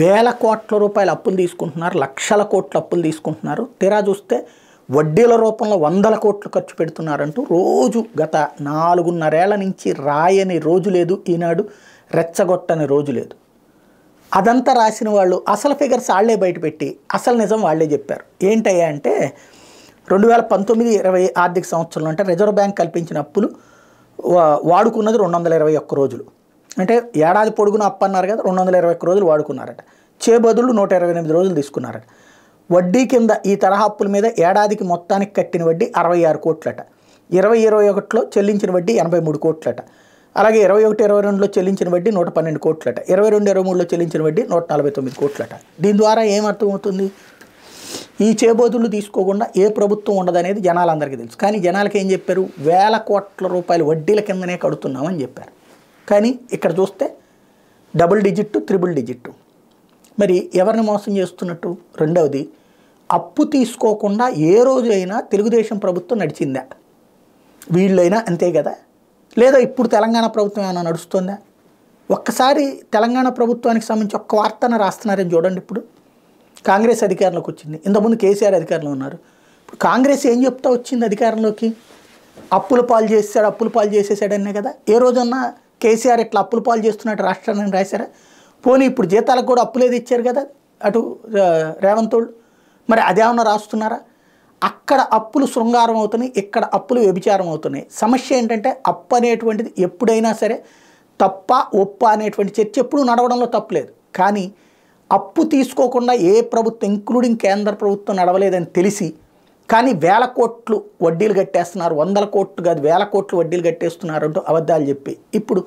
వేల కోట్ల రూపాయల అప్పులు తీసుకుంటున్నారు, లక్షల కోట్ల అప్పులు తీసుకుంటున్నారు. తీరా చూస్తే వడ్డీల రూపంలో వందల కోట్లు ఖర్చు పెడుతున్నారంటూ రోజు గత 4.5 ఏళ్ల నుంచి రాయని రోజు లేదు, ఈనాడు రెచ్చగొట్టని రోజు లేదు. అదంతా రాసిన వాళ్ళు అసలు ఫిగర్స్ వాళ్లే బయటపెట్టి అసలు నిజం వాళ్లే చెప్పారు. ఏంటయ్యా అంటే 2019-20 ఆర్థిక సంవత్సరంలో అంటే రిజర్వ్ బ్యాంక్ కల్పించిన అప్పులు వాడుకున్నది 221 రోజులు. అంటే ఏడాది పొడుగున అప్పు అన్నారు కదా, 221 రోజులు వాడుకున్నారట. బదులు 128 రోజులు తీసుకున్నారట. వడ్డీ కింద ఈ తరహా అప్పుల మీద ఏడాదికి మొత్తానికి కట్టిన వడ్డీ 66 కోట్లట. 2021లో చెల్లించిన వడ్డీ 83 కోట్లట. అలాగే 21-22లో చెల్లించిన వడ్డీ 112 కోట్లట. 22-23లో చెల్లించిన వడ్డీ 149 కోట్లట. దీని ద్వారా ఏమర్థమవుతుంది? ఈ చేబోదులు తీసుకోకుండా ఏ ప్రభుత్వం ఉండదనేది జనాలందరికీ తెలుసు. కానీ జనాలకి ఏం చెప్పారు? వేల కోట్ల రూపాయలు వడ్డీల కిందనే కడుతున్నామని చెప్పారు. కానీ ఇక్కడ చూస్తే డబుల్ డిజిట్, త్రిబుల్ డిజిట్. మరి ఎవరిని మోసం చేస్తున్నట్టు? రెండవది, అప్పు తీసుకోకుండా ఏ రోజు అయినా తెలుగుదేశం ప్రభుత్వం నడిచిందా? వీళ్ళైనా అంతే కదా? లేదా ఇప్పుడు తెలంగాణ ప్రభుత్వం ఏమైనా నడుస్తుందా? ఒక్కసారి తెలంగాణ ప్రభుత్వానికి సంబంధించి ఒక్క వార్తను రాస్తున్నారని చూడండి. ఇప్పుడు కాంగ్రెస్ అధికారంలోకి వచ్చింది, ఇంతకుముందు కేసీఆర్ అధికారంలో ఉన్నారు. ఇప్పుడు కాంగ్రెస్ ఏం చెప్తా వచ్చింది అధికారంలోకి? అప్పుల పాలు చేసాడు, అప్పుల పాలు చేసేసాడనే కదా. ఏ రోజన్నా కేసీఆర్ ఇట్లా అప్పుల పాలు చేస్తున్నట్టు రాష్ట్రాన్ని రాశారా? పోనీ ఇప్పుడు జీతాలకు కూడా అప్పులేది ఇచ్చారు కదా అటు రేవంత్ వాళ్ళు, మరి అదేమన్నా రాస్తున్నారా? అక్కడ అప్పులు శృంగారం అవుతున్నాయి, ఇక్కడ అప్పులు వ్యభిచారం అవుతున్నాయి. సమస్య ఏంటంటే అప్పు అనేటువంటిది ఎప్పుడైనా సరే తప్ప ఒప్ప అనేటువంటి చర్చ ఎప్పుడూ నడవడంలో తప్పులేదు. కానీ అప్పు తీసుకోకుండా ఏ ప్రభుత్వం ఇంక్లూడింగ్ కేంద్ర ప్రభుత్వం నడవలేదని తెలిసి కానీ వేల కోట్లు వడ్డీలు కట్టేస్తున్నారు, 100 కోట్లు కాదు 1000 కోట్లు వడ్డీలు కట్టేస్తున్నారు అంటూ అబద్ధాలు చెప్పి ఇప్పుడు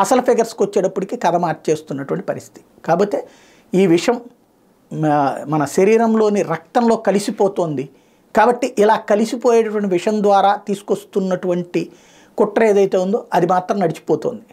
అసలు ఫిగర్స్కి వచ్చేటప్పటికి కథ మార్చేస్తున్నటువంటి పరిస్థితి. కాకపోతే ఈ విషయం మన శరీరంలోని రక్తంలో కలిసిపోతుంది. కాబట్టి ఇలా కలిసిపోయేటటువంటి విషయం ద్వారా తీసుకొస్తున్నటువంటి కుట్ర ఏదైతే ఉందో అది మాత్రం నడిచిపోతుంది.